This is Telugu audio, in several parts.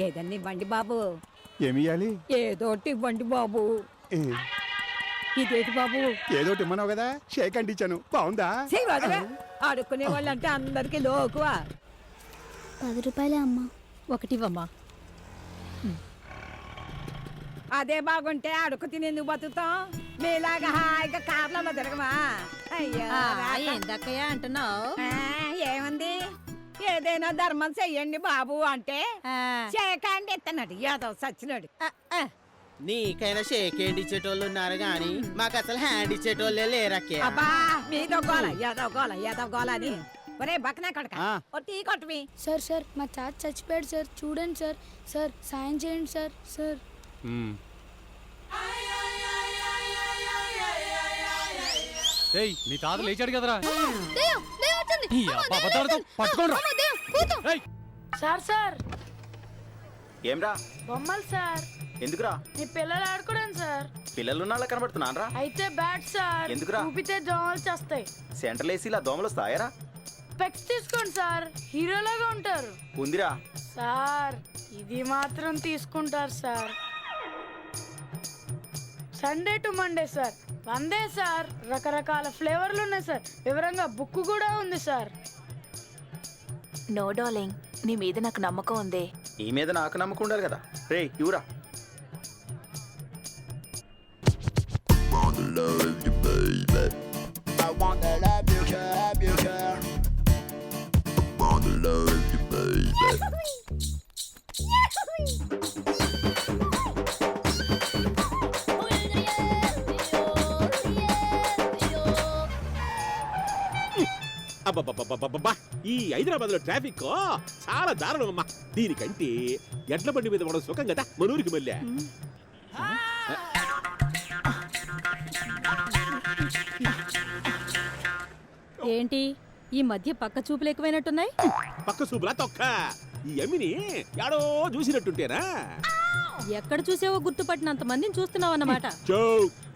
ఏదన్నా ఇవ్వండి బాబు. ఏమియాలి? ఏదోటి ఇవ్వండి బాబు. ఇదేంటి బాబు? ఏదోటి ఇమ్మన్నావు కదా, షేక్ అండి ఇచ్చాను. బాగుందా? ఆడుకునే వాళ్ళంటే అందరికి లోకువా. 10 రూపాయలే అమ్మా. ఒకటివమ్మా. అదే బాగుంటే అడుగు తినేందుకు బతుకుతాం? మీలాగా హాయిగా కార్లలో తిరగమా? అయ్యా ఏందక్కయ్యా అంటున్నావు? ఏముంది, ఏదైనా ధర్మం చెయ్యండి బాబు అంటే చేయకండి ఎత్తనాడు యాదవ్ సచ్చినాడు. నీకైనా షేక్ హ్యాండ్ ఇచ్చేటోళ్ళు ఉన్నారు గాని మాకు అసలు హ్యాండ్ ఇచ్చేటోళ్ళే లేరక్కే. అబ్బా మీదో గోల యాదవ్ గోల అని. ఒరే బక్కనే కొడక టీ కొట్టవి. సార్ సార్ మా తాత చచ్చిపోయాడు సార్, చూడండి సార్. సార్ సాయం చేయండి సార్. సార్ నీ తాత లేచాడు కదరా. సార్ సార్ ఏమ్రా బొమ్మలు సార్. ఎందుకురా? మీ పిల్లలు ఆడుకోవడం సార్. పిల్లలు నాళ్ళ కనబడుతున్నారా? అయితే బ్యాట్ సార్. ఎందుకురా? ఊపితే దోమలు చేస్తాయి. సెంట్రల్ ఏసీలా దోమలు వస్తాయరా? స్పెక్స్ తీసుకోండి సార్, హీరోలాగా ఉంటారు. ఉందిరా సార్, ఇది మాత్రం తీసుకుంటారు sir. Sunday to Monday sir, Vande sir. రకరకాల ఫ్లేవర్లు ఉన్నాయి సార్, వివరంగా బుక్ కూడా ఉంది సార్. నో డార్లింగ్, నీ మీద నాకు నమ్మకం ఉంది. ఈ మీద నాకు నమ్మకం ఉండాలి కదా. రే ఇవురా. అబ్బబ్బబ్బబ్బబ్బా, ఈ హైదరాబాద్ లో ట్రాఫిక్ చాలా దారుణం అమ్మా. దీనికంటే ఎడ్ల బండి మీద మనం సుఖం కదా మనూరికి మళ్ళీ. ఏంటి ఈ మధ్య పక్క చూపులు ఎక్కువైనట్టున్నాయి? పక్క చూపులా తొక్క. ఈ అమ్మిని యాడో చూసినట్టుంటేనా? ఎక్కడ చూసావో గుర్తుపట్టినంత మందిని చూస్తున్నావు అన్నమాట.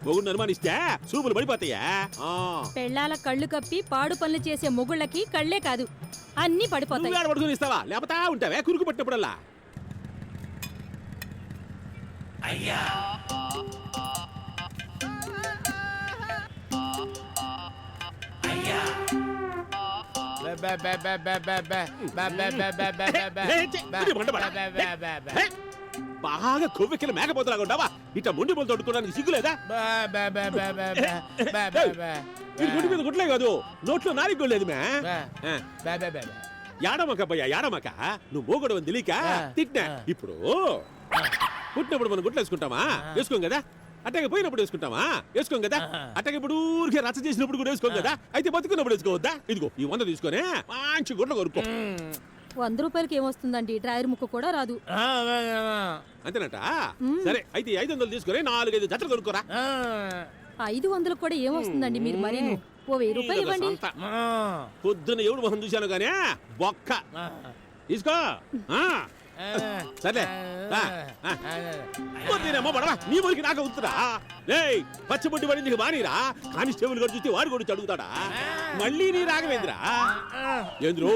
మొగుడిని అనుమానిస్తే చూపులు పడిపోతాయా? పెళ్ళాల కళ్ళు కప్పి పాడు పనులు చేసే మొగుళ్ళకి కళ్ళే కాదు అన్ని పడిపోతాయి. పడుకుని ఇస్తావా లేకపోతే ఉంటావే కురుకు పట్టినప్పుడల్లా? అయ్యా బాగా కొవ్వెక్కిన మేకపోతలాగా ఉండవా? ఇట్లా ముండి మొదలు తొడుకోవడానికి సిగ్గులేదా? గుడి మీద గుట్లే కాదు, నోట్లో నాలుగు గొల్లేదు మే. యాడమక భయ్యా యాడమక, నువ్వు మోగడు అని తెలియక తిట్టినా. ఇప్పుడు పుట్టినప్పుడు మనం గుట్లు వేసుకుంటామా? వేసుకోం కదా. అట్టగా పోయినప్పుడు వేసుకుంటామా? వేసుకోం కదా. అట్టగా ఇప్పుడు ఊరికే రచ్చ చేసినప్పుడు కూడా వేసుకోం కదా. అయితే బతుకున్నప్పుడు వేసుకోవద్దా? ఇదిగో ఈ 100 తీసుకొని మంచి గుడ్లు కొనుక్కో. 100 రూపాయలకి ఏమొస్తుందండి? డ్రైవర్ ముక్క కూడా రాదు. అంతేనట. సరే అయితే 500 తీసుకొని 4-5 జతలు కొనుక్కోరా. 500 కూడా ఏమొస్తుందండి? మీరు మరి 1000 రూపాయలు ఇవ్వండి. పొద్దున్న ఎవడు మొహం చూశాను కానీ బొక్క తీసుకో. సరే పడవా నీ ఊరికి నాకు అవుతురా. పచ్చబొట్టి పడి నీకు బానీరా. కానిస్టేబుల్ గారు చూస్తే వాడు కూడా అడుగుతాడా? మళ్ళీ నీ రాగవేంద్రా ఏంద్రు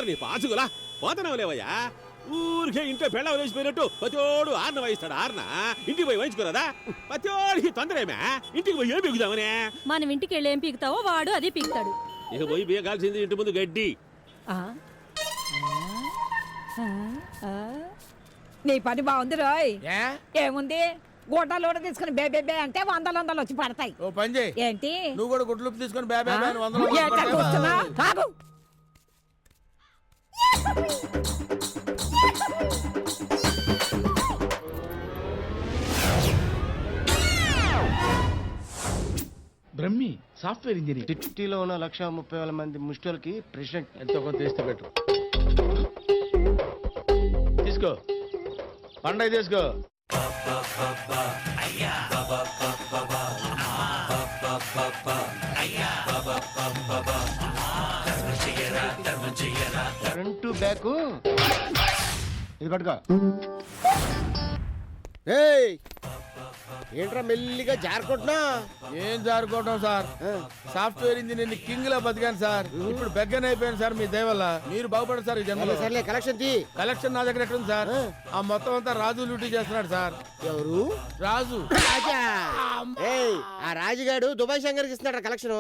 నీ పాసుగులా పోతనవలేవయ్యా. ఊరికే ఇంట్లో పెళ్ళ వేసిపోయినట్టు ప్రతిోడు ఆర్న వహిస్తాడు. ఆర్న ఇంటికి పోయి వహించుకోరాదా? ప్రతిోడికి తొందరేమే. ఇంటికి పోయి ఏం పీకుదామనే? మనం ఇంటికి వెళ్ళి ఏం పీకుతావో వాడు అదే పీకుతాడు. ఇక పోయి పీకాల్సింది ఇంటి ముందు గడ్డి. నీ పని బాగుంది రోయ్. ఏముంది, గుడ్డలు కూడా తీసుకుని బేబే అంటే 100 వచ్చి పడతాయి. ఓ పని చేయి, ఏంటి నువ్వు కూడా గుడ్లు తీసుకొని బేబే బ్రహ్మి సాఫ్ట్వేర్ ఇంజనీర్. సిటీలో ఉన్న 130,000 మంది ముష్టిలకి ప్రెసిడెంట్. ఎంతో కొంత తీస్తే పెట్టు. తీసుకో పండగ తీసుకో. ఫ్రంట్ బ్యాక్ ఇది పట్టుకో. ఏంట్రా మెల్లిగా జారుకుంటున్నా? ఏం జారుకోవడం సార్, సాఫ్ట్వేర్ ఇంజనీర్ కింగ్ లా బతికాను సార్. ఇప్పుడు బెగ్గన్ అయిపోయాను సార్ మీ దయ వల్ల. మీరు బాగుపడరు సార్ ఈ జన్మలో. సర్లే కలెక్షన్ తీ. కలెక్షన్ నా దగ్గర ఎక్కడ ఉంది సార్? ఆ మొత్తం అంతా రాజు లూటీ చేస్తున్నాడు సార్. ఎవరు? రాజు. రాజా. ఏయ్, ఆ రాజుగాడు దుబాయ్ శంకర్కి ఇస్తున్నాడు కలెక్షన్.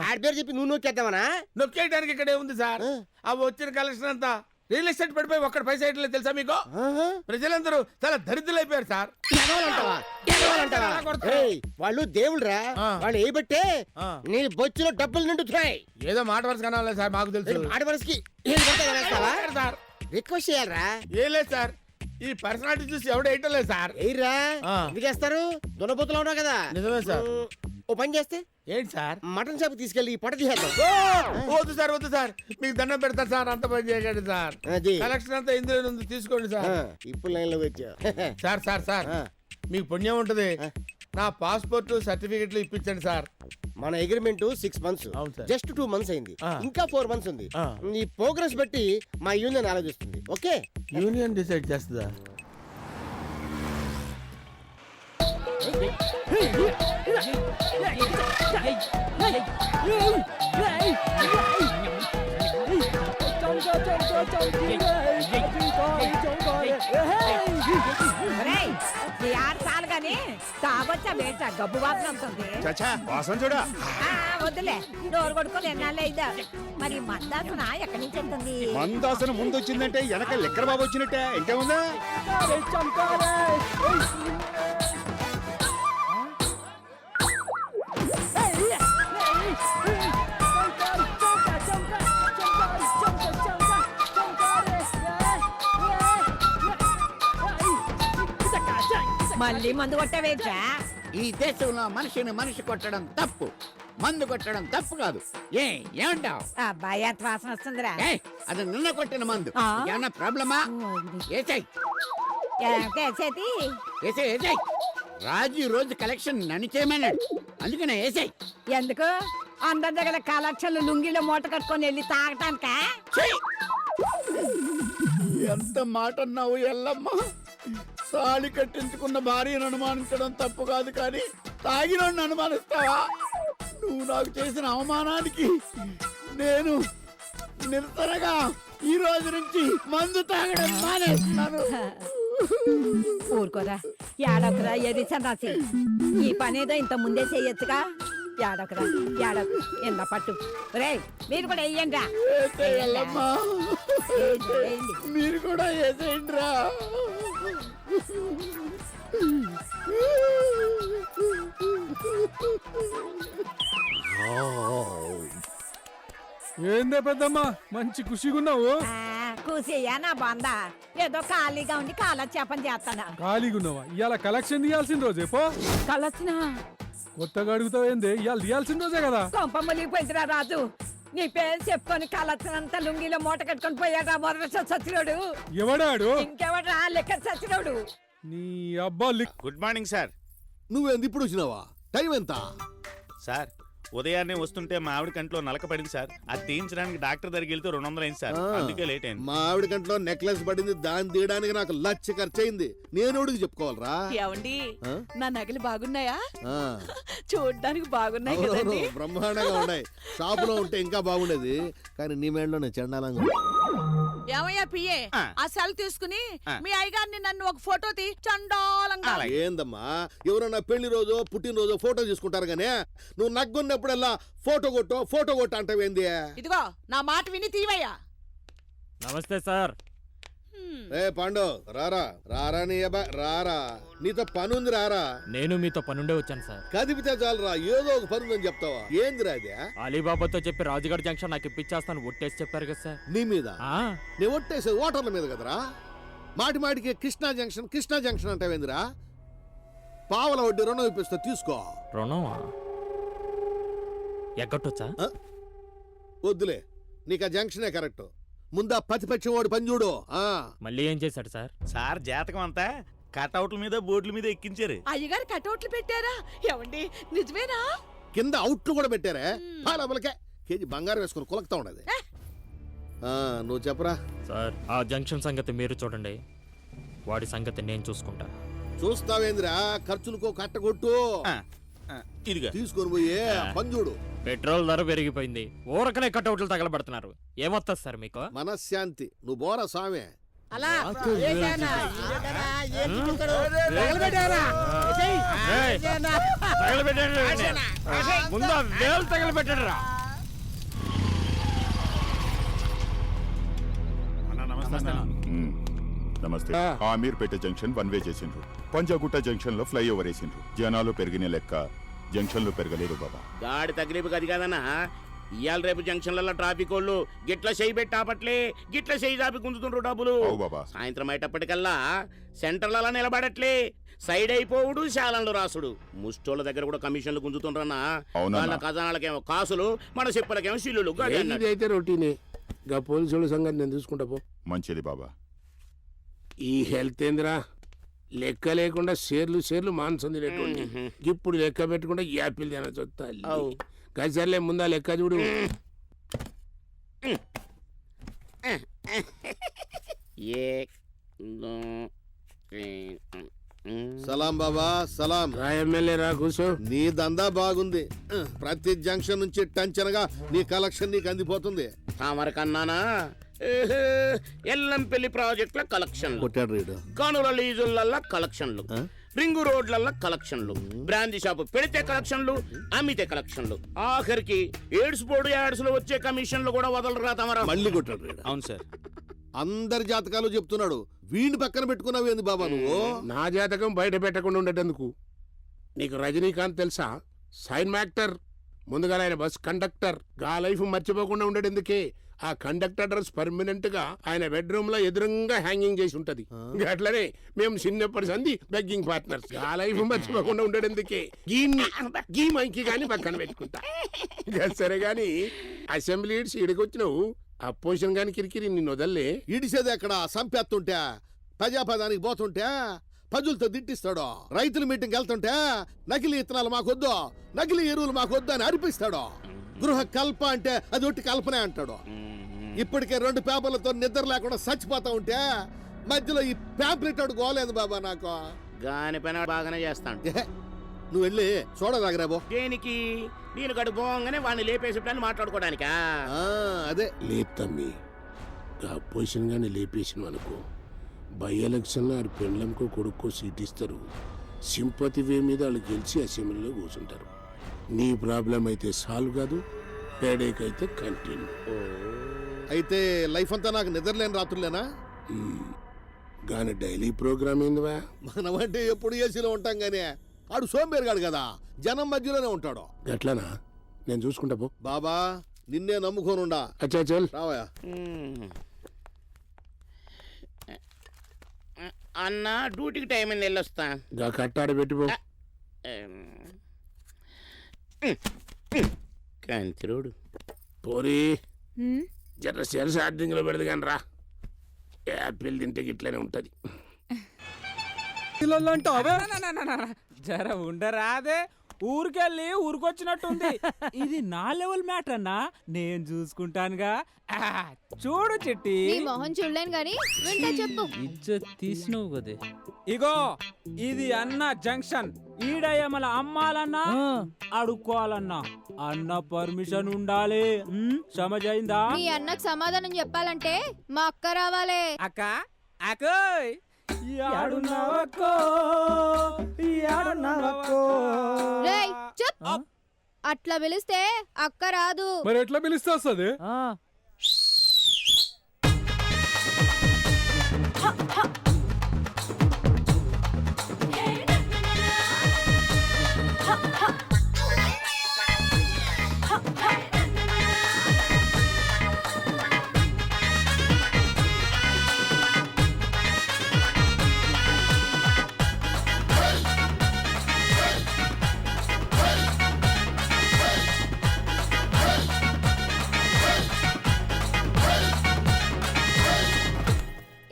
ఆడి పేరు చెప్పి నువ్వు నొక్కేద్దామనా? నొక్కేయడానికి ఇక్కడే ఉంది సార్. ఆ వచ్చిన కలెక్షన్ అంతా రియల్ ఎస్టేట్ పడిపోయి ఒక్కడ పైసా ఇట్లేదు తెలుసా మీకు? ప్రజలందరూ చాలా దరిద్రులైపోయారు సార్. ఎగవాలంటావా? ఎగవాలంటావా? ఏయ్, వాళ్ళు దేవుళ్ళరా. వాళ్ళు ఏ బట్టే నీ బొచ్చులో డబ్బులు నిండుతున్నాయి. ఏదో మాట వరుస కనాలి సార్, మాకు తెలుసు. ఆడి వరసకి సార్ రిక్వెస్ట్ చేయాలరా? ఏం లేదు సార్, ఈ పర్సనాలిటీ చూసి ఎవడు వేయటం లేదు సార్. ఎయిర్రా ఎందుకేస్తారు? దున్నపోతులు ఉన్నావు కదా. నిజమే సార్. ఓ పని చేస్తే ఏంటి సార్? మటన్ షాప్ తీసుకెళ్ళి పొట్ట తీసేద్దాం. వద్దు సార్, వద్దు సార్, మీకు దండం పెడతారు సార్, అంత పని చేయకండి సార్. అది కలెక్షన్ అంతా ఇందులో ఉంది, తీసుకోండి సార్. ఇప్పుడు లైన్ లో వచ్చా. సార్ సార్ సార్, మీకు పుణ్యం ఉంటది, నా పాస్పోర్ట్ సర్టిఫికెట్లు ఇప్పించండి సార్. మన అగ్రిమెంట్ 6 months. అవును సార్. జస్ట్ 2 months అయింది. ఇంకా 4 months ఉంది. ఆ. నీ ప్రోగ్రెస్ బట్టి మా యూనియన్ ఆలోచిస్తుంది. ఓకే? యూనియన్ డిసైడ్ చేస్తుందా? ఒరేయ్, నీ ఆట చాలు గాని తాగొచ్చా బేట గబ్బు వాసన వస్తుంది. చచ్చా వాసన చూడా. వద్దులే, డోర్ కొడుకొని ఎన్నాళ్ళు అయిందా. మరి మందాసున ఎక్కడి నుంచి వెళ్తుంది? మందాసన ముందు వచ్చిందంటే వెనక లెక్కర బాబు వచ్చినట్టే ఇంకేముందా? మళ్ళీ మందు కొట్టావేట్రా? ఈ దేశంలో మనిషిని మనిషి కొట్టడం తప్పు, మందు కొట్టడం తప్పు కాదు. ఏమంటావు? అబ్బాయి ఎంత వాసన వస్తుందిరా. అది నిన్న కొట్టిన మందు. ఆ? ఏమన్నా ప్రాబ్లమా? ఏసై చేతి ఏసై ఏసై. రాజు ఈ రోజు కలెక్షన్ నన్ను చేయమన్నాడు, అందుకనే ఏసై. ఎందుకు? అందరి దగ్గర కలెక్షన్లు లుంగిలో మూట కట్టుకొని వెళ్ళి తాగటానిక? ఎంత మాట అన్నావు ఎల్లమ్మ. తాళి కట్టించుకున్న భార్యను అనుమానించడం తప్పు కాదు, కానీ తాగినోడిని అనుమానిస్తావా? నువ్వు నాకు చేసిన అవమానానికి నేను నిరసనగా ఈ రోజు నుంచి మందు తాగడం మానేస్తున్నాను. ఊరుకోరా, ఏడొకరా ఎది సన్నాసి. ఈ పనేదో ఇంత ముందే చెయ్యొచ్చుగా. ఏడొకరా ఏడొక ఎంత పట్టు. రే మీరు కూడా వెయ్యండి రా. ఎల్లమ్మ, మీరు కూడా వేసేయండి రా. ఏందే పెద్దమ్మా మంచి ఖుషిగున్నావు? కూసయ్యా నా బంద. ఏదో ఖాళీగా ఉండి కాలక్షేపం చేస్తాను. ఖాళీగున్నావా? ఇవాళ కలెక్షన్ తీయాల్సిన రోజే పో. కలొచ్చినా కొత్తగా అడుగుతావేంది? ఇవాళ తీయాల్సిన రోజే కదా. కొంప మునిగిపోయిందిరా రాజు. నీ పేరు చెప్పుకొని కలొచ్చినంత లుంగిలో మూట కట్టుకొని పోయాడా మొదటి సచ్చినోడు. ఎవడాడు? ఇంకెవడా లెక్క సచ్చినోడు. నీ అబ్బా గుడ్ మార్నింగ్ సార్. నువ్వేంది ఇప్పుడు వచ్చినావా? టైం ఎంత? సార్ ఉదయాన్నే వస్తుంటే మా ఆవిడ కంట్లో నలక పడింది సార్. అది తీయించడానికి డాక్టర్ దగ్గరికి వెళ్తే 200 అయింది సార్. అందుకే లేట్ అయింది. మా ఆవిడ కంట్లో నెక్లెస్ పడింది, దాన్ని తీయడానికి నాకు 1,00,000 ఖర్చు అయింది. నేను ఎవడికి చెప్పుకోవాలరా? ఏమండి, నా నగలు బాగున్నాయా? ఆ. చూడ్డానికి బాగున్నాయి కదండి. బ్రహ్మాండంగా ఉన్నాయి. షాపులో ఉంటే ఇంకా బాగుండేది, కానీ నీ మేడలోనే చండాలంగా. ఏమయ్యా పిఏ, ఆ సెల్ తీసుకుని మీ అయ్యగారిని నన్ను ఒక ఫోటో తీ. చండాలంగా. ఏందమ్మా, ఎవరన్నా పెళ్లి రోజు పుట్టినరోజు ఫోటో తీసుకుంటారు గానీ నువ్వు నగ్గున్నప్పుడల్లా ఫోటో కొట్టు అంటావేంది? ఇదిగో నా మాట విని తీవయ్యా. నమస్తే సార్. ఏ పాండు, రారా నీ అబ్బా, రారా. నీతో పని ఉంది, రారా. నేను మీతో పనుండే వచ్చాను సార్. కదిపితే చాలరా, ఏదో ఒక పని ఉందని చెప్తావా? ఏందిరా అది? అలీబాబాతో చెప్పి రాజుగారి జంక్షన్ నాకు ఇప్పించేస్తాను ఒట్టేసి చెప్పారు కదా సార్. నీ మీద నీ ఒట్టేసే ఓటర్ల మీద కదరా. మాటికి కృష్ణా జంక్షన్ అంటావేందిరా? పావల వడ్డీ రుణం ఇప్పిస్తా, తీసుకో. రుణమా? ఎగ్గొట్టొచ్చా? వద్దులే, నీకు ఆ జంక్షనే కరెక్ట్. ముందా ప్రతిపక్షం వాడు పని చూడు. మళ్ళీ ఏం చేశాడు సార్? సార్ జాతకం అంతా కటౌట్ల మీద బోర్డుల మీద ఎక్కించారు. అయ్యగారు కటౌట్లు పెట్టారా? ఏమండి నిజమేనా? కింద అవుట్లు కూడా పెట్టారే. లోపలికే కేజీ బంగారం వేసుకుని కులకుతా ఉండదు. నువ్వు చెప్పరా సార్, ఆ జంక్షన్ సంగతి మీరు చూడండి, వాడి సంగతి నేను చూసుకుంటా. చూస్తావేంద్రా ఖర్చులకో కట్టగొట్టు ఇదిగా తీసుకొని పోయే పంజుడు. పెట్రోల్ ధర పెరిగిపోయింది, ఊరకనే కట్టౌట్లు తగలబడుతున్నారు. ఏమొస్తుంది సార్ మీకు? మనశ్శాంతి. నువ్వు బోరా సామే. అలా ఏసేనా? ఏంటరా? ఏం చూపిస్తాడు? తగలబెట్టారా? ఏయ్, తగలబెట్టండి వీడిని. ముందు ఆ వేలు తగలబెట్టండి రా. నమస్తే. అమీర్పేట జంక్షన్ వన్ వే చేసిండ్రు. పంజాగుట్ట జంక్షన్ లో ఫ్లైఓవర్ వేసిండ్రు. జనాలు పెరిగిన లెక్క జంక్షన్ లో పెరగలేదు బాబా. గాడి తగిలిపు గది కాదన్నా, ఇవాళ రేపు జంక్షన్లలో ట్రాఫిక్ వాళ్ళు గిట్ల చేయి పెట్టి ఆపట్లే, గిట్ల చేయి చాపి గుంజుతుండ్రు డబ్బులు. అవు బాబా. సాయంత్రం అయ్యేటప్పటికల్లా సెంటర్లలో నిలబడట్లే, సైడ్ అయిపోవుడు, శాలన్లు రాసుడు. ముష్టోళ్ళ దగ్గర కూడా కమిషన్లు గుంజుతుండ్రన్నా. అవునా? వాళ్ళ ఖజానాలకేమో కాసులు, మన చెప్పలకేమో సిల్లులు. అయితే రొటీనే. గా పోలీసుల సంగతి నేను చూసుకుంటా పో. మంచిది బాబా. ఈ హెల్త్ ఏందిరా, లెక్క లేకుండా షేర్లు మాంసం తినేటువంటి. ఇప్పుడు లెక్క పెట్టుకుంటే యాపిల్ తినచొత్తా. కసర్లే ముందా లెక్క చూడు. సలాం బాబా సలాం. రా ఎమ్మెల్యే రా, కూర్చో. నీ దందా బాగుంది. ప్రతి జంక్షన్ నుంచి టంచనగా నీ కలెక్షన్ నీకు అందిపోతుంది. తామరకన్నానా ఎల్లంపల్లి ప్రాజెక్టుల కలెక్షన్లు, కొట్టాడు రీడు. గనుల లీజులల్ల కలెక్షన్లు, రింగు రోడ్లల్ల కలెక్షన్లు, బ్రాందీ షాపు పెడితే కలెక్షన్లు, అమ్మితే కలెక్షన్లు, ఆఖరికి ఎయిడ్స్ బోర్డు యాడ్స్ లో వచ్చే కమిషన్లు కూడా వదలరా తమరా. మళ్ళీ కొట్టాడు రీడు. అవును సార్. అందరి జాతకాలు చెప్తున్నాడు. వీడిని పక్కన పెట్టుకున్నావు ఏంది బాబా నువ్వు? నా జాతకం బయట పెట్టకుండా ఉండేటందుకు. నీకు రజనీకాంత్ తెలుసా? సైన్ యాక్టర్. ముందుగా ఆయన బస్ కండక్టర్. గా లైఫ్ మర్చిపోకుండా ఉండేటందుకే ఆ కండక్టర్ డ్రెస్ పర్మనెంట్ గా ఆయన బెడ్రూమ్ లో ఎదురుగా హ్యాంగింగ్ చేసి ఉంటది. అట్లనే మేము చిన్నప్పటి సంది బెగ్గింగ్ పార్ట్నర్స్. ఆ లైఫ్ మర్చిపోకుండా ఉండేందుకే గీ మైకి గాని పక్కన పెట్టుకుంటా. సరే గాని అసెంబ్లీ ఇడిచి ఇడికొచ్చినావు, అపోజిషన్ గాని కిరికిరి నిన్ను వదల్లే. ఇడిసేది ఎక్కడ? సంపేస్తుంటే, ప్రజాపదానికి పోతుంటే పజులతో దిట్టిస్తాడు. రైతుల మీటింగ్ వెళ్తుంటే నకిలీ ఇత్తనాలు మాకొద్దు, నకిలీ ఎరువులు మాకొద్దు అని అరిపిస్తాడు. గృహ కల్ప అంటే అది ఒట్టి కల్పనే అంటాడు. ఇప్పటికే 2 పేపర్లతో నిద్ర లేకుండా చచ్చిపోతా ఉంటే మధ్యలో ఈ ప్యాంప్లెట్ అడు గోలేదు బాబా నాకు. గాని పని బాగానే చేస్తాను. నువ్వు వెళ్ళి చూడదాగరాబో. దేనికి? నేను గడు పోగానే వాడిని లేపేసేటని మాట్లాడుకోవడానికా? అదే లేపుతమ్మి. అపోజిషన్ గాని లేపేసిన అనుకో, బై ఎలక్షన్ లో ఆడు పెండ్లంకో కొడుక్కో సీట్ ఇస్తారు. సింపతి వే మీద వాళ్ళు గెలిచి అసెంబ్లీలో కూర్చుంటారు. నీ ప్రాబ్లం అయితే సాల్వ్ కాదు, హెడేక్ అయితే కంటిన్యూ. అయితే లైఫ్ అంతా నాకు నిద్రలేని రాత్రులేనా? గాని డైలీ ప్రోగ్రామ్ ఏందివా? మనమంటే ఎప్పుడు ఏసీలో ఉంటాం గానీ ఆడు సోంబేరుగాడు కదా, జనం మధ్యలోనే ఉంటాడు. గట్లనా? నేను చూసుకుంటా పో. బాబా నిన్నే నమ్ముకోనుండా. అచ్చా చల్ రావయా. అన్న డ్యూటీకి టైం అయింది, వెళ్ళొస్తా. గా కట్టాడు పెట్టిపో. కాంతిరోడు పోరి జర సెల్స్ ఆర్డింగ్ లో పెడదు కానీ రా. యాపిల్ తింటే ఇట్లనే ఉంటది. జర ఉండరాదే, ఊరికెళ్ళి ఊరికొచ్చినట్టుంది. ఇది నా లెవెల్ మ్యాటర్ అన్నా, నేను చూసుకుంటానుగా. చూడు చిట్టి, మొహం చూడలేను గాని వింటే చెప్పు. ఇజ్జత్ తీసినవు కదే. ఇగో ఇది అన్న జంక్షన్. ఈడ ఏమల అమ్మాలన్నా అడుక్కోవాలన్నా అన్న పర్మిషన్ ఉండాలి. సమజైందా? మీ అన్నకు సమాధానం చెప్పాలంటే మా అక్క రావాలే. అక్క అకోయ్ రేయ్ చెప్. అట్లా పిలిస్తే అక్క రాదు. మరి ఎట్లా పిలిస్తే వస్తుంది?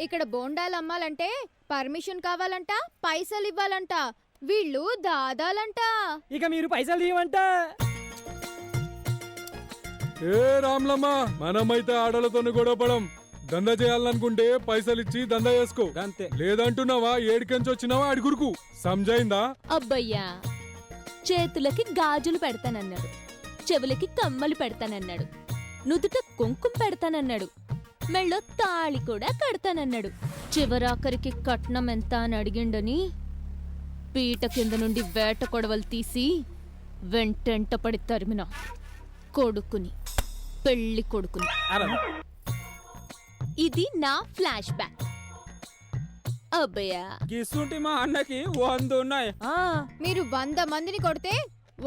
ఇక్కడ బోండాలు అమ్మాలంటే పర్మిషన్ కావాలంట, పైసలు ఇవ్వాలంట. వీళ్ళు దాదాలంట. ఇక మీరు పైసలు తీయమంట. ఏ రామ్లమ్మ, మనమైతే ఆడలతో గొడవపడం, దందా చేయాలనుకుంటే పైసలు ఇచ్చి దందా చేసుకో అంతే. లేదంటున్నావా ఏడికెంచి వచ్చినావా అడుగురుకు సంజైందా? అబ్బయ్యా, చేతులకి గాజులు పెడతానన్నాడు, చెవులకి కమ్మలు పెడతానన్నాడు, నుదుట కుంకుమ పెడతానన్నాడు, మెళ్ళో తాళి కూడా కడతానన్నాడు. చివరాఖరికి కట్నం ఎంత అని అడిగిండని పీట కింద నుండి వేట కొడవలు తీసి వెంటెంట పడి తరిమిన కొడుకుని, పెళ్లి కొడుకుని. ఇది నా ఫ్లాష్ బ్యాక్. అబ్బయ్యా, గిసుంటి మా అన్నకి 100 ఉన్నాయి. మీరు 100 మందిని కొడితే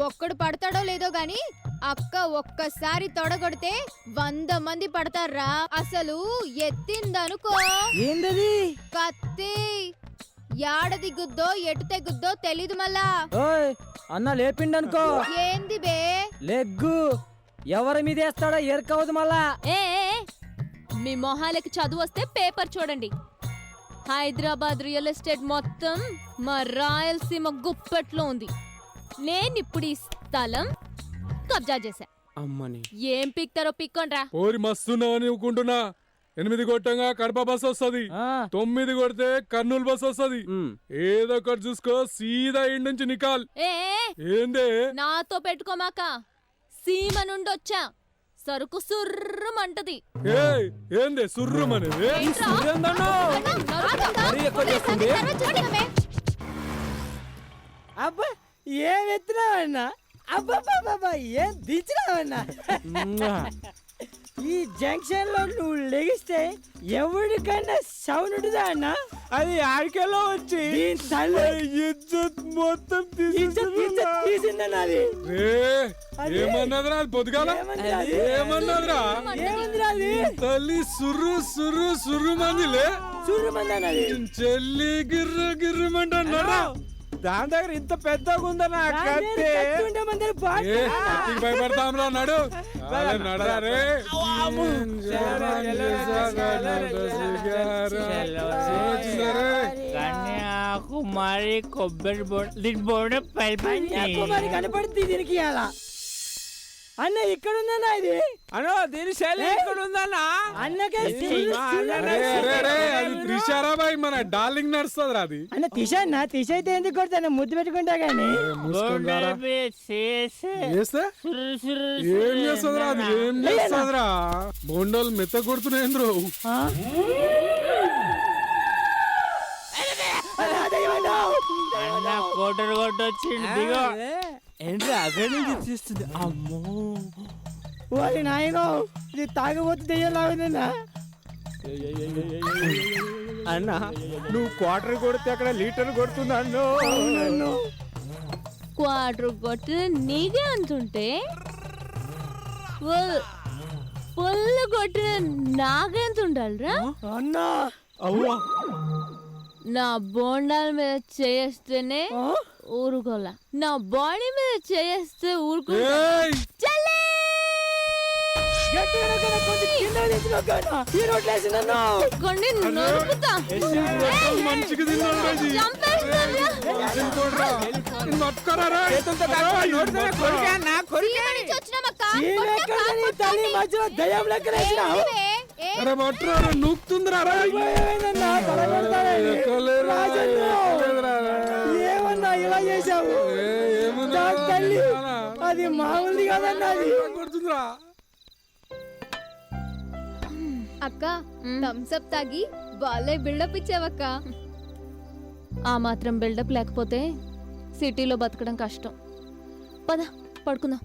ఒక్కడు పడతాడో లేదో గాని అక్క ఒక్కసారి తొడగొడితే 100 మంది పడతారా. అసలు ఎత్తిందనుకో ఏందది? కత్తి యాడది గుద్దో ఎటు తెగుద్దో తెలీదు మళ్ళా. అన్న లేపిండనుకో ఏంది బే? లెగ్గు ఎవరి మీద వేస్తాడో ఎరకవదు మళ్ళా. ఏ మీ మొహాలకి చదువు వస్తే పేపర్ చూడండి. హైదరాబాద్ రియల్ ఎస్టేట్ మొత్తం మా రాయలసీమ గుప్పెట్లో ఉంది. నేనిప్పుడు ఈ స్థలం కబ్జా చేశా. అమ్మని ఏం పిక్తారో పిక్కోండ్రా. ఓరి మస్తున్నావు అనుకుంటున్నా. 8 కొట్టంగా కడప బస్ వస్తది, 9 కొడితే కర్నూలు బస్ వస్తది. ఏదో ఒకటి చూసుకో, సీదా ఇంటి నుంచి నికాల్. ఏందే నాతో పెట్టుకోమాక, సీమ నుండొచ్చా, సరుకు సుర్రమంటది. ఏందే సుర్రమనేది? అబ్బా ఏం ఎత్తున్నావన్నా? అబ్బా ఏం దించినావన్నా? ఈ జంక్షన్ లో నువ్వు లెగిస్తే ఎవరికైనా సౌండ్ ఉంటుందా అన్న? అది ఆడికెళ్ళో వచ్చి ఇజ్జత్ మొత్తం తీసిందన్నా. ఏమన్నదిరా పొద్దుగాల? ఏమన్నదిరా? తల్లి సుర్రు సుర్రు సుర్రు మందిలే, సుర్రు మంది అన్నది. చెల్లి గిర్రు గిర్రమంటున్నారా? దాని దగ్గర ఇంత పెద్దగా ఉందన్నా భయపడతాంరా. నడు నడరా రే. కన్యాకుమారి కొబ్బరి బోర్డు కనపడుతుంది దీనికి. అలా అన్న ఇక్కడ ఉందన్నా, ఇది అన్న దీని శైలి ఇక్కడ ఉందన్నా. అన్నకే త్రిషారా బాయ్, మన డార్లింగ్ నడుస్తుంది అది. అన్న తీసా తీసైతే ఎందుకు కొడతాను, ముద్దు పెట్టుకుంటా గానీ. ఏం చేస్తుందిరా అది? ఏం చేస్తుందిరా? బొండలు మెత్త కొడుతున్నాయింద్రు. కోటరు కొట్టొచ్చింది. దిగో ఏంటి అక్కడి నుంచి తీస్తుంది. అమ్మో ఓరి నాయనో, ఇది తాగబోతు దెయ్యలాగుందన్నా. అన్న నువ్వు క్వార్టర్ కొడితే అక్కడ లీటర్ కొడుతుంది అన్నో. క్వార్టర్ కొట్టిన నీకే అంటుంటే పుల్లు కొట్టిన నాకెంత ఉండాలిరా అన్నా? అవ్వా నా బోండాల మీద చేస్తేనే ఊరుకోలా, నా బాడీ మీద చేస్తే ఊరుకో. ఏమన్నా ఇలా చేసావు? అది మామూలుది కదన్నా. అది అక్క థమ్స్అప్ తాగి బాలే బిల్డప్ ఇచ్చావక్క. ఆ మాత్రం బిల్డప్ లేకపోతే సిటీలో బతకడం కష్టం. పద పడుకుందాం.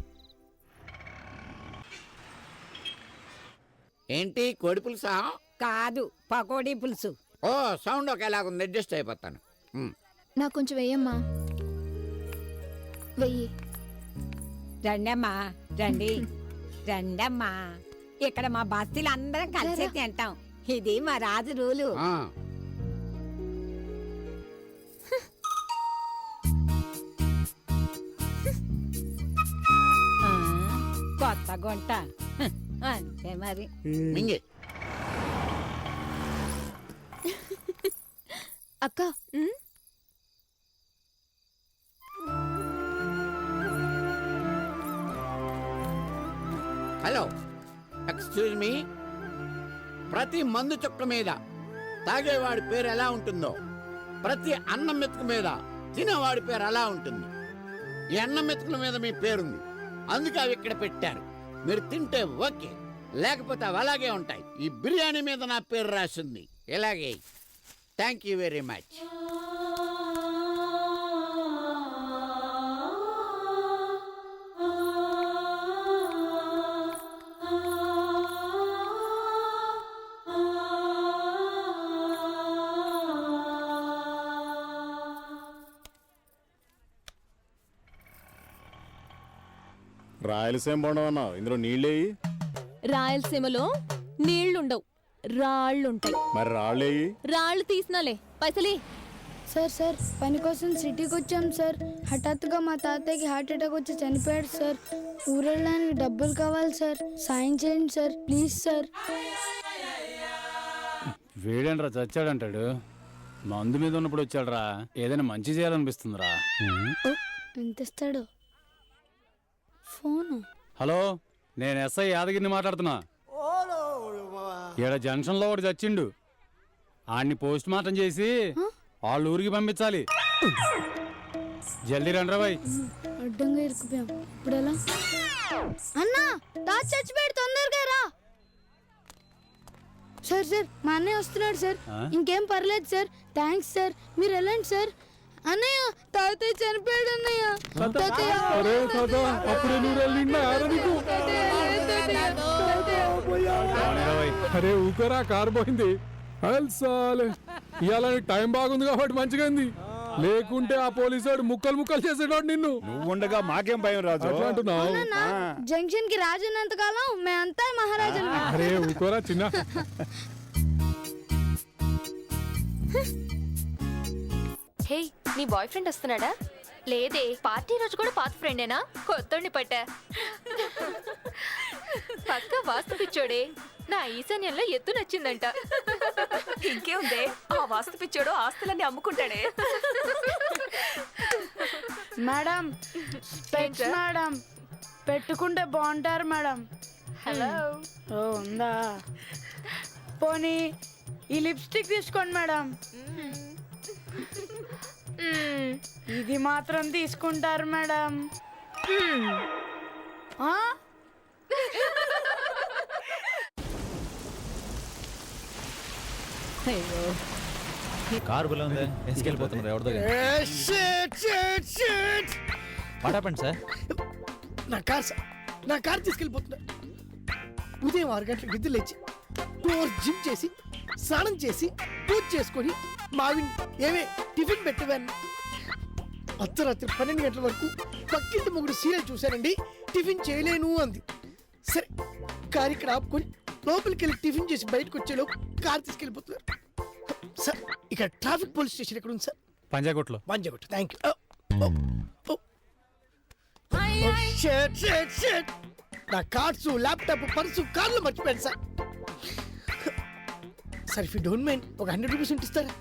ఏంటి కోడి పులుసా? కాదు, పకోడీ పులుసు. ఓ సౌండ్ ఒకేలాగుంది, అడ్జస్ట్ అయిపోతాను. నాకు కొంచెం వెయ్యమ్మా. వెయ్యి. రండమ్మా రండి, రండమ్మా. ఇక్కడ మా బస్తీలు అందరం కలిసి తింటాం. ఇది మా రాజు రూలు. కొత్త గుంట అంతే మరి. అక్క హలో, ఎక్స్క్యూజ్ మీ, ప్రతి మందు చుక్క మీద తాగేవాడి పేరు ఎలా ఉంటుందో ప్రతి అన్నం మెతుకు మీద తినేవాడి పేరు అలా ఉంటుంది. ఈ అన్నం మెతుకుల మీద మీ పేరుంది, అందుకే అవి ఇక్కడ పెట్టారు. మీరు తింటే ఓకే, లేకపోతే అవి అలాగే ఉంటాయి. ఈ బిర్యానీ మీద నా పేరు రాసింది ఇలాగే. Thank you very much. Rayalaseema బొండం అన్నావు, ఇందులో నీళ్ళేయి. రాయలసీమలో నీళ్లుండవు, రాళ్ళుంటాయి. మరి రాళ్ళేయి. రాళ్ళు తీసినాలే, పైసలి. సార్ సార్ పని కోసం సిటీకి వచ్చాం సార్. హఠాత్తుగా మా తాతయ్యకి హార్ట్ అటాక్ వచ్చి చనిపోయాడు సార్. ఊరెళ్ళడానికి డబ్బులు కావాలి సార్, సాయం చేయండి సార్ ప్లీజ్ సార్. వేడేంట్రా చచ్చాడంటాడు, మందు మీద ఉన్నప్పుడు వచ్చాడురా. ఏదైనా మంచి చేయాలనిపిస్తుందిరా. ఎంత ఇస్తాడు? ఫోను. హలో, నేను ఎస్ఐ యాదగిరిని మాట్లాడుతున్నా. ఈడ జంక్షన్లో ఒకటి చచ్చిండు, ఆడిని పోస్ట్ మార్టం చేసి వాళ్ళ ఊరికి పంపించాలి. జల్దీ రండి రా బాయ్. అడ్డంగా ఇరుకుపోయాం, ఇప్పుడు ఎలా? అన్నా తాత చచ్చిపోయాడు, తొందరగా రా. సార్ సార్ మా అన్నయ్య వస్తున్నాడు సార్. ఇంకేం పర్లేదు సార్, థ్యాంక్స్ సార్. మీరు వెళ్ళండి సార్. అన్నయ్య తాతయ్య చనిపోయాడు అన్నయ్య. అరే ఊకరా, కారు పోయింది. ఇవాళ టైం బాగుంది కాబట్టి మంచిగా ఉంది, లేకుంటే ఆ పోలీసు ముక్కలు ముక్కలు చేసేవాడు నిన్ను. నువ్వు ఉండగా మాకేం భయం రాజు అంటున్నావు. జంక్షన్ కి రాజు ఉన్నంత కాలం మేమంతా మహారాజులు. అరే ఊకోరా చిన్న. హే, నీ బాయ్ ఫ్రెండ్ వస్తున్నాడా? లేదే, పార్టీ రోజు కూడా పాత ఫ్రెండేనా? కొత్తోడిని పట్టా. పక్క వాస్తు పిచ్చోడే. నా ఈశాన్యంలో ఎత్తు నచ్చిందంట. ఇంకేముందే, ఆ వాస్తు పిచ్చోడు ఆస్తులన్నీ అమ్ముకుంటాడే. మేడం స్పెక్స్ మేడం పెట్టుకుంటే బాగుంటారు మేడం. హలో. ఓ ఉందా? పోనీ ఈ లిప్స్టిక్ తీసుకోండి మేడం. ఇది మాత్రం తీసుకుంటారు మేడం. కారు బుల్ల ఉంది, ఎసుకెళ్ళిపోతున్నారు ఎవరిదో. పటాపండి సార్. నా కార్ తీసుకెళ్ళిపోతున్నా. ఉదయం 6 గంటలకు నిద్ర లేచి 2 hours జిమ్ చేసి స్నానం చేసి పూజ చేసుకొని మావిని ఏమే టిఫిన్ పెట్టేవాన్ని. అర్ధరాత్రి 12 గంటల వరకు పక్కింటి మొగుడు సీరియల్ చూశానండి, టిఫిన్ చేయలేను అంది. సరే కారు ఇక్కడ ఆపుకొని లోపలికి వెళ్ళి టిఫిన్ చేసి బయటకు వచ్చేలోపు కారు తీసుకెళ్ళిపోతున్నారు. సార్ ఇక్కడ ట్రాఫిక్ పోలీస్ స్టేషన్ ఎక్కడ ఉంది సార్? పంజాగుట్లో. Thank you. నా కార్డ్స్ ల్యాప్టాప్ పర్సు కార్లో మర్చిపోయాను sir. Sir if you don't mind ఒక 100 రూపీస్ ఉంటిస్తారా?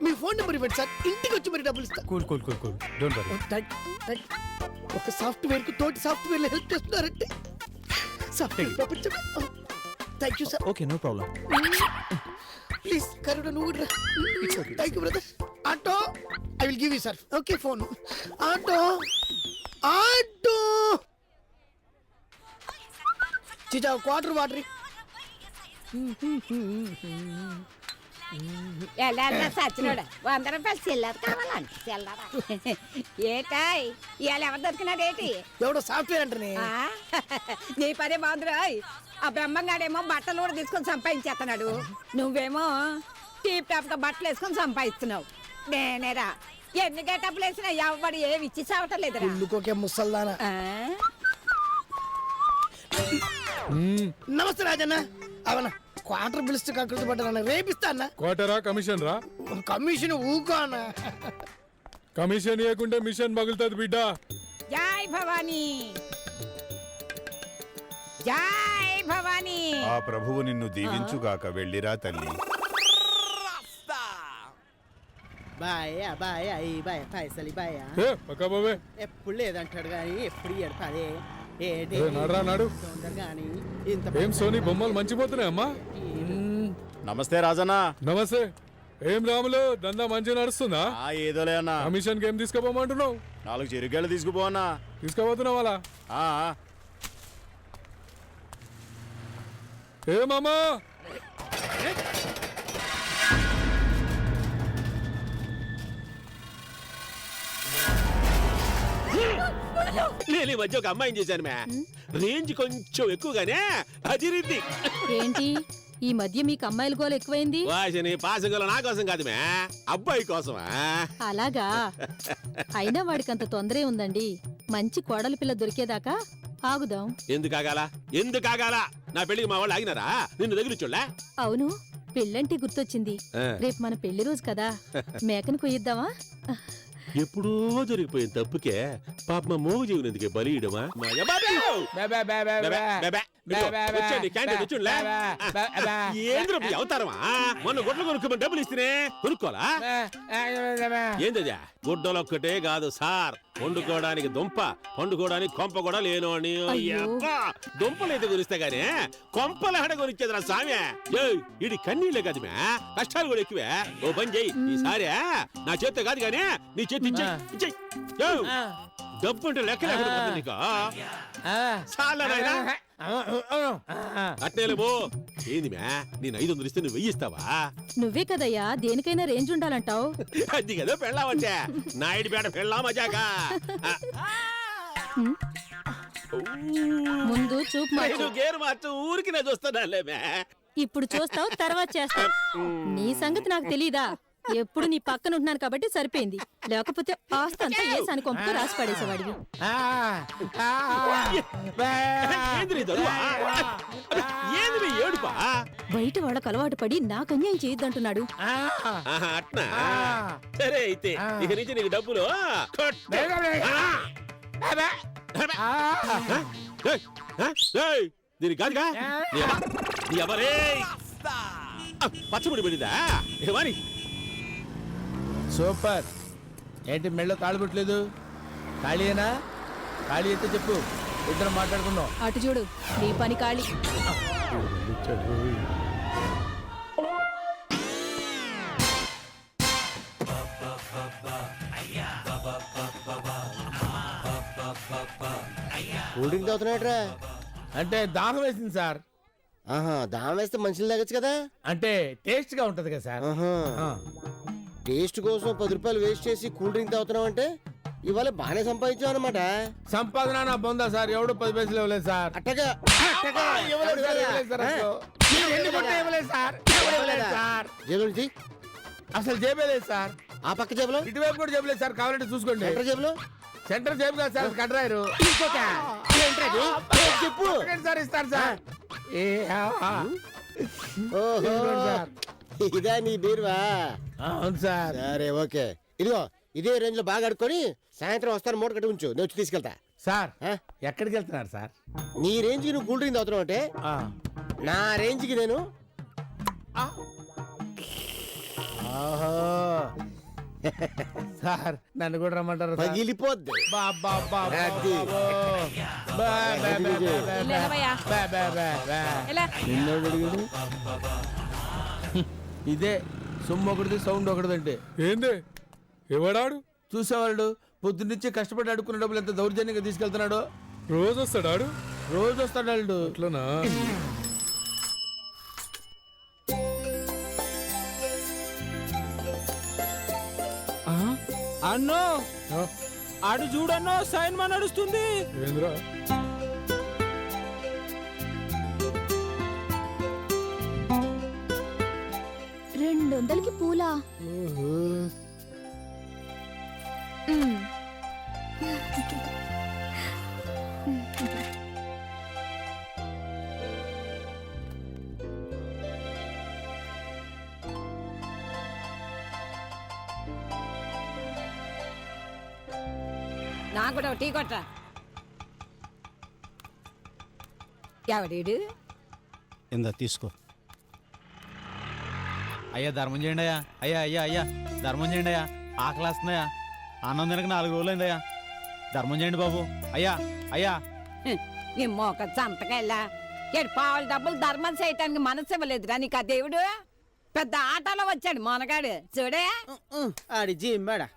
మీ ఫోన్ నెంబర్ ఇవ్వండి సార్, ఇంటికి వచ్చి మరి డబ్బులు ఇస్తా. Cool cool cool cool, don't worry. ఒక సాఫ్ట్వేర్ కు తోటి సాఫ్ట్వేర్ హెల్ప్ చేస్తున్నారంటే సాఫ్ట్వేర్ ప్రపంచం. Thank you sir. Okay, no problem. Please Karuna నువ్వు thank you brother. Auto I will give you sir. Okay phone. Auto auto చిచా quarter water. ఎలా సచ్చినోడు 100 రూపాయలు చిల్లర కావాలండి. చిల్లర ఏటాయ్ ఇవాళ ఎవరు దొరికినాడు ఏంటి? ఎవడో సాఫ్ట్వేర్ అంటనే. నీ పదే బాగుందిరాయ్. ఆ బ్రహ్మంగాడేమో బట్టలు కూడా తీసుకొని సంపాదించేస్తున్నాడు, నువ్వేమో టీప్ టాప్ గా బట్టలు వేసుకొని సంపాదిస్తున్నావు. నేనేరా ఎన్ని గెటప్లు వేసినా ఎవడు ఏమి ఇచ్చి చావటం లేదురా. ఉల్లుకోకే ముసల్దానా. నమస్తే రాజన్న. అవనా క్వార్టర్ పిలిస్తే కకృతి పడ్డా రేపిస్తా అన్న. క్వార్టరా కమిషన్ రా? కమిషన్ ఊకో అన్న. కమిషన్ ఇవ్వకుంటే మిషన్ పగులుతుంది బిడ్డ. జై భవానీ, జై భవానీ. ఆ ప్రభువు నిన్ను దీవించుగాక. వెళ్ళిరా తల్లి. బాయ్ పైసలి బాయ్. పక్క బాబే ఎప్పుడు లేదంటాడు కానీ ఎప్పుడు ఎడతాదే. ఏ, నడరా నాడు. ఏం సోనీ బొమ్మలు మంచిపోతున్నాయమ్మా? నమస్తే రాజన్న. నమస్తే. ఏం రాములు దందా మంచిగా నడుస్తుందా? ఏదోలే అన్న. కమిషన్ ఏం తీసుకోపోమంటున్నావు? 4 చెరుగేళ్ళు తీసుకుపో అన్న. తీసుకోబోతున్నావు అలా? ఏమమ్మా నేను ఈ మధ్య ఒక అమ్మాయిని చేశాను మే. రేంజ్ కొంచెం ఎక్కువగానే అదిరింది. ఏంటి ఈ మధ్య మీకు అమ్మాయిల గోల ఎక్కువైంది? వాసిని పాసగల నా కోసం కాదు మే, అబ్బాయి కోసమా. అలాగా? అయినా వాడికి అంత తొందరే ఉందండి. మంచి కోడలి పిల్ల దొరికేదాకా ఆగుదాం. ఎందుకు ఆగాల? నా పెళ్లికి మా వాళ్ళు ఆగినారా? నిన్ను దగ్గర చూడలే. అవును, పెళ్ళంటే గుర్తొచ్చింది. రేపు మన పెళ్లి రోజు కదా, మేకను కొయ్యిద్దామా? ఎప్పుడో జరిగిపోయిన తప్పుకే పాప మా మోగు జీవనందుకే బలియడమా? అవుతారమా? మొన్న గుడ్లు కొనుక్కోమని డబ్బులు ఇస్తేనే కొనుక్కోవాలా? ఏందయ్యా, గుడ్డలొక్కటే కాదు సార్, వండుకోవడానికి దుంప, పండుకోవడానికి కొంప కూడా లేనోని. దుంపలైతే గురిస్తే గానీ కొంపల హడ గురించేదిరా సామె. ఇది కన్నీళ్ళే కాదు మే, కష్టాలు కూడా ఎక్కువే. ఓ పని చెయ్యి, ఈసారి నా చేత్తో కాదు గానీ నీ చేతి ఇచ్చేయ్. డబ్బు అంటే లెక్క లేకుండా నీకు చాలా నాయనా. అట్నేలే బో. ఏంది మే, నేను 500 ఇస్తే నువ్వు 1000 ఇస్తావా? నువ్వే కదయ్యా దేనికైనా రేంజ్ ఉండాలంటావు. అది కదా పెళ్ళావంటే, నాయుడుపేట పెళ్ళా మజాగా. ముందు చూపు మార్చు. గేరు మార్చు, ఊరికి నేను చూస్తానులే మే. ఇప్పుడు చూస్తావు, తర్వాత చేస్తావు. నీ సంగతి నాకు తెలీదా? ఎప్పుడు నీ పక్కన ఉంటున్నాను కాబట్టి సరిపోయింది, లేకపోతే ఆస్తి అంతా ఏ సని కొంపతో రాసి పడేసేవాడివి. బయట వాళ్ళకు అలవాటు పడి నాకు అన్యాయం చేయొద్దంటున్నాడు. సరే అయితే ఇక నుంచి నీకు డబ్బులు దీనికి కాదుగా. ఎవరే పచ్చబడి పడిందా? ఏమని సూపర్. ఏంటి మెళ్ళో తాళి పెట్టలేదు? ఖాళీయేనా? ఖాళీ అయితే చెప్పు, ఇద్దరం మాట్లాడుకుందాం. అటు చూడు, నీ పని ఖాళీ. కూల్ డ్రింక్ తాగుతున్నాడరా? అంటే దాహం వేసింది సార్. దాహం వేస్తే మనుషులు తాగొచ్చు కదా. అంటే టేస్ట్ గా ఉంటది కదా సార్. టేస్ట్ కోసం 10 రూపాయలు వేస్ట్ చేసి కూల్ డ్రింక్ తాగుతున్నావు అంటే ఇవాళ బాగానే సంపాదించావు అనమాట. సంపాదన నా బొందా సార్, ఎవడు 10 పైసలు ఇవ్వలేదు సార్. అట్టగా జేబులో నుంచి అసలు జేబే లేదు సార్. ఆ పక్క జేబులో, ఇటువైపు కూడా జేబు లేదు సార్. కావాలంటే చూసుకోండి. సెంటర్ జేబులో, సెంటర్ జేబు కాదు సార్, కడ్రాయరు. చెప్పు సార్, ఇస్తారు సార్. ఇదా నీ బీరువా? అవును సార్. సరే ఓకే, ఇదిగో ఇదే రేంజ్ లో బాగా ఆడుకొని సాయంత్రం వస్తాను, మూట కట్టి ఉంచు, నేను వచ్చి తీసుకెళ్తా. సార్ ఎక్కడికి వెళ్తున్నారు సార్? నీ రేంజ్ కి నువ్వు కూల్ డ్రింక్ తాగుతున్నావు అంటే నా రేంజ్ కి నేను సార్ నన్ను కూడా రమ్మంటారు? పగిలిపోద్ది. ఇదే సొమ్ము ఒకటిది, సౌండ్ ఒకటిదంటే. ఏంది ఎవడాడు? చూసేవాళ్ళు పొద్దున్నుంచి కష్టపడి అడుక్కున్న డబ్బులు ఎంత దౌర్జన్యంగా తీసుకెళ్తున్నాడు. రోజు వస్తాడాడు? రోజు వస్తాడు. అట్లనా? అన్నో ఆడు చూడన్నో సైన్ మా నడుస్తుంది. ఏంద్రా? $200కి పూలా? నాకు కూడా టీ కొట్ట. ఎవడీడు? ఇందా తీసుకో. అయ్యా ధర్మం చేయండి అయ్యా. అయ్యా అయ్యా అయ్యా ధర్మం చేయండి అయ్యా, ఆకలేస్తున్నాయా. అన్నం తినక 4 రోజులైందయ్యా. ధర్మం చేయండి బాబు. అయ్యా అయ్యా నీ మోక సంతకెళ్ళా పావుల డబ్బులు ధర్మం చేయటానికి మనసు ఇవ్వలేదురా నీకు ఆ దేవుడు. పెద్ద ఆటోలో వచ్చాడు మొనగాడు చూడే. ఆడి జిమ్మాడా.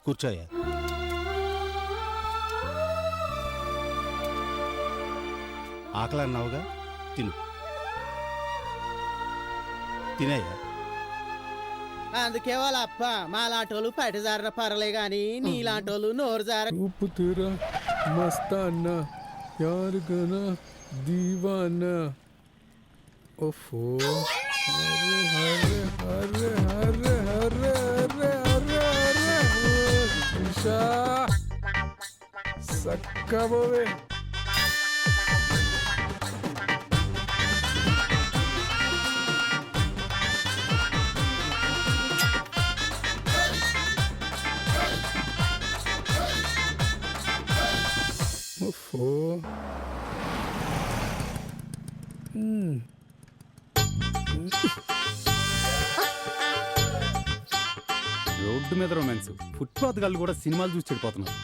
కూర్చోయ్యా. ఆకలి అన్నావుగా, తిను. తినేయ్యా. అందుకే వాళ్ళ అప్ప మాలాంటోళ్ళు పైటజారిన పర్లే గాని నీలాంటోళ్ళు నోరు జార. रूप तेरा मस्ताना यार गाना दीवाना ओफो हरे हरे हरे हरे हरे हरे हरे हरे ईशा सक्का बोवे ఓఫో రోడ్డు మీద రొమాన్స్, ఫుట్పాత్ గాళ్ళు కూడా సినిమాలు చూసి చెడిపోతున్నారు.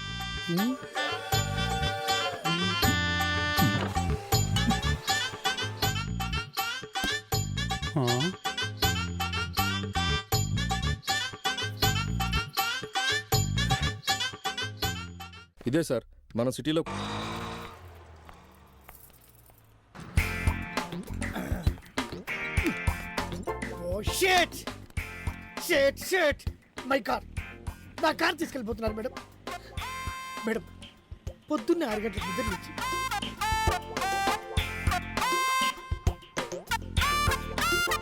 ఇదే సార్ మన సిటీలో oh shit shit shit my car. నా కార్ తీసుకెళ్ళిపోతున్నారు మేడం. మేడం పొద్దున్నే 6 గంటలకు నిద్ర లేచి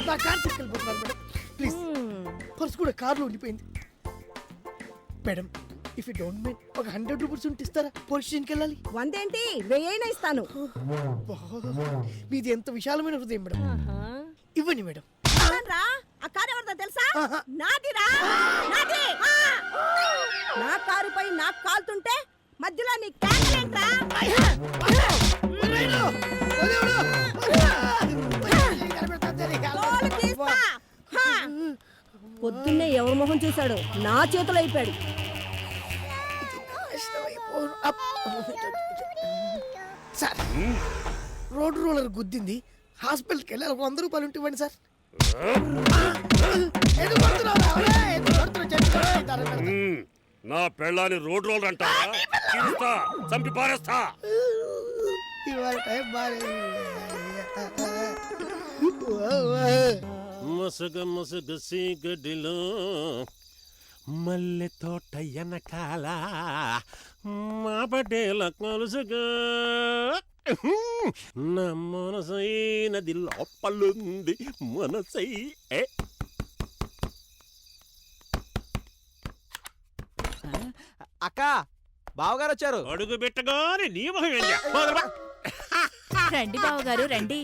నా కార్ తీసుకెళ్ళిపోతున్నారు మేడం. ప్లీజ్. పర్స్ కూడా కార్లో ఉండిపోయింది madam. If you don't mind ఒక 100 రూపీస్ ఉంటే ఇస్తారా? పోలీస్ స్టేషన్కి వెళ్ళాలి. 100 ఏంటి 1000 ఇస్తాను. మీది ఎంత విశాలమైన హృదయం మేడం. ఇవ్వండి మేడం. రా ఆ కారు ఎవరిదో తెలుసా? నాదిరా నాది. నా కారుపై నాకు కాలుతుంటే మధ్యలో నీ క్యాన్సల్ రా. పొద్దున్నే ఎవరి మొహం చూశాడు నా చేతులు అయిపోయాడు. సార్ రోడ్ రోలర్ గుద్దింది, హాస్పిటల్కి వెళ్ళాలి. 100 రూపాయలు ఉంటే ఇవ్వండి సార్. నా పెళ్ళాన్ని రోడ్ రోల్ అంటా చంపి పారేస్తా. మసగ మసగ సీగడిలో మల్లె తోట వెనకాల మా పటేల కొలుసుగా నా మనసైనది లోపలుంది మనసై. అక్క బావగారు వచ్చారు. అడుగు పెట్టగానే నీ మొహం ఏంటి? రండి బావగారు రండి.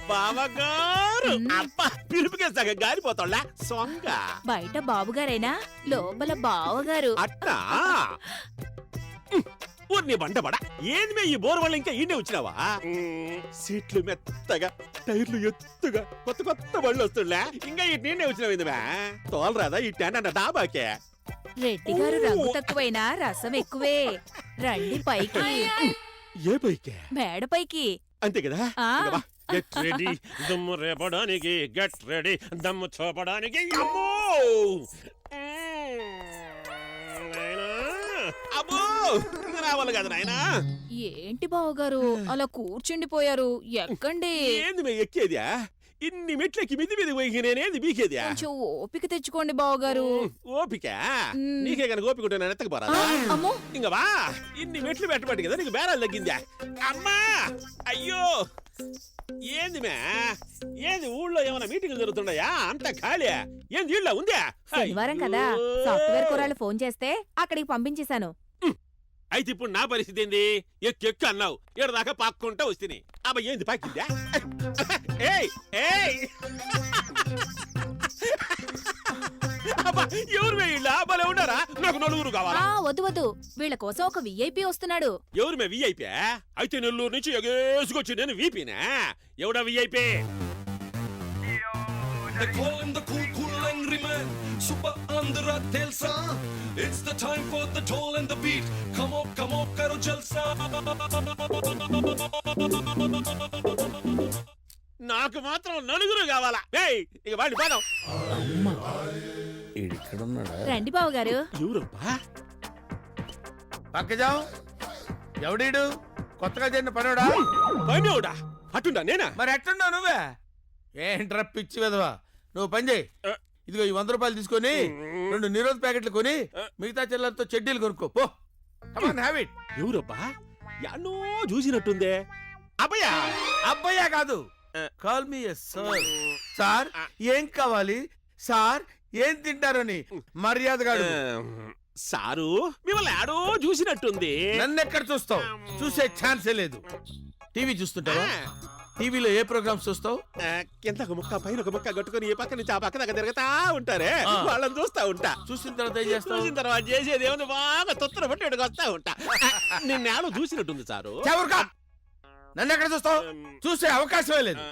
బావగారు అబ్బా పిలుపుకే సగం గారిపోతాళ్ళ సొంగ. బయట బాబుగారైనా లోపల బావగారు. అట్టా ఊరిని బండబడ ఏంది మే ఈ బోర్ వల్ల ఇంకా ఈయనే వచ్చినావా? సీట్లు మెత్తగా టైర్లు ఎత్తుగా కొత్త కొత్త బళ్ళు వస్తుండే ఇంకా ఈ నేనే వచ్చినావు. తోలరాదా ఈ టెండ డాబాకే? రెడ్డి గారు రంగు తక్కువైనా రసం ఎక్కువే. రండి పైకి. ఏ పైకే? మేడ పైకి. అంతే కదా. ఆ. గెట్ రెడీ దమ్ము రేపడానికి, గెట్ రెడీ దమ్ము చూపడానికి. అమ్మో అబ్బో ఇంకా రావాలి కదా నాయనా. ఏంటి బావగారు అలా కూర్చుండిపోయారు? ఎక్కండి. ఏంది మే ఎక్కేదా? ఇన్ని మెట్లకి మిది మీద పోయి నేనేది బీకేదా? కొంచెం ఓపిక తెచ్చుకోండి బావగారు. ఓపిక నీకే కనుక ఓపిక ఉంటే నేను ఎత్తకపోరా? అమ్మో ఇంక వా ఇన్ని మెట్లు పెట్టబట్టి కదా నీకు బేరాలు తగ్గిందా? అమ్మా అయ్యో ఏంది మే ఏంది ఊళ్ళో ఏమైనా మీటింగ్లు జరుగుతున్నాయా? అంత ఖాళీ ఏంది ఇళ్ళ ఉందా? శనివారం కదా సాఫ్ట్వేర్ కుర్రాళ్ళు ఫోన్ చేస్తే అక్కడికి పంపించేశాను. అయితే ఇప్పుడు నా పరిస్థితి ఏంది? ఎక్కెక్కు అన్నావు ఏడదాకా పాక్కుంటా వస్తుంది. అబ్బా ఏంది పాకిందా? ఏయ్ ఏయ్ అబ్బా ఎవరు మే ఇళ్ళ భలే ఉన్నారా? నాకు నలుగురు కావాలా? వద్దు వద్దు వీళ్ళ కోసం ఒక విఐపి వస్తున్నాడు. ఎవరు మే విఐపీ? అయితే నెల్లూరు నుంచి ఎగేసుకొచ్చి నేను వీపీనా? ఎవడా VIP? They call him the cool, cool angry man. Super under जरा तेल सा It's the time for the toll and the beat Come on karo jalsa నాకు మాత్రం నలుగురు కావాలా ఏయ్ ఇక వాడి పదం ఇక్కడున్నాడా రండి బావు గారు. ఎవరబ్బా పక్కజాం ఎవడీడు కొత్తగా చేరిన పనోడా పనివాడా అటుండా నేనా మరి ఎట్టున్నావు నువ్వే ఏంట్రా పిచ్చి వెదవా నువ్వు పని చేయి ఇదిగో ఈ 100 రూపాయలు తీసుకొని 2 నిరోధ ప్యాకెట్లు కొని మిగతా చిల్లరతో చెడ్డీలు కొనుక్కో పో కమాన్ హ్యావ్ ఇట్ ఎవరబ్బా యానో చూసినట్టుందే అబ్బయ్యా అబ్బయ్యా కాదు కాల్ మీ సార్ సార్ ఏం కావాలి సార్ ఏం తింటారని మర్యాదగా సారు మిమ్మల్ని ఆడో చూసినట్టుంది నన్ను ఎక్కడ చూస్తావు చూసే ఛాన్సే లేదు టీవీ చూస్తుంటావా టీవీలో ఏ ప్రోగ్రామ్స్ చూస్తావు కింద ఒక ముక్క పైన ఒక ముక్క కట్టుకొని ఏ పక్క నుంచి ఆ పక్క దగ్గర తిరుగుతా ఉంటారే వాళ్ళని చూస్తా ఉంటా చూసిన తర్వాత ఏం చేస్తావు చూసిన తర్వాత చేసేది ఏమన్నా బాగా తొత్తర పట్టి వస్తా ఉంటా నిన్నేడో చూసినట్టుంది సారు చెవురుకా నన్ను ఎక్కడ చూస్తావు చూసే అవకాశమే లేదు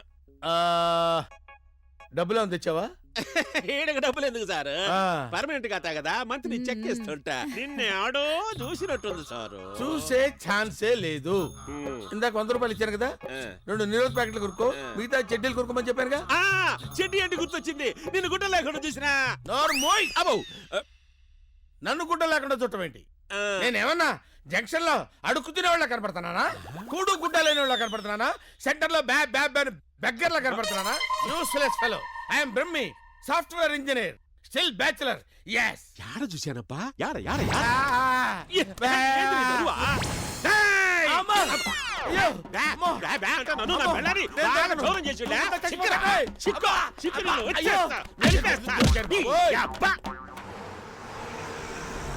డబ్బులు ఏమైనా తెచ్చావా ఏడక డబ్బులు ఎందుకు సార్ పర్మనెంట్ ఖాతా కదా మంత్లీ చెక్ ఇస్తుంటా నిన్నే ఆడో చూసినట్టుంది సారు చూసే ఛాన్సే లేదు ఇందాక 100 రూపాయలు ఇచ్చాను కదా 2 నిరోధ ప్యాకెట్లు కొనుక్కో మిగతా చెడ్డీలు కొనుక్కోమని చెప్పానుగా చెడ్డీ అంటే గుర్తొచ్చింది నిన్ను గుడ్డ లేకుండా చూసినా నోరు మోయ్ అబ్బో నన్ను గుడ్డ లేకుండా చుట్టం ఏంటి నేనేమన్నా జంక్షన్ లో అడుక్కు తినే వాళ్ళ కనపడుతున్నానా కూడు గుడ్డ లేని వాళ్ళ కనపడుతున్నానా సెంటర్ లో బెగ్గర్లా కనపడుతున్నానా useless fellow I'm Brahmi software engineer still bachelor yes యాడ చూశానప్పా యాడ యాడ అయ్యో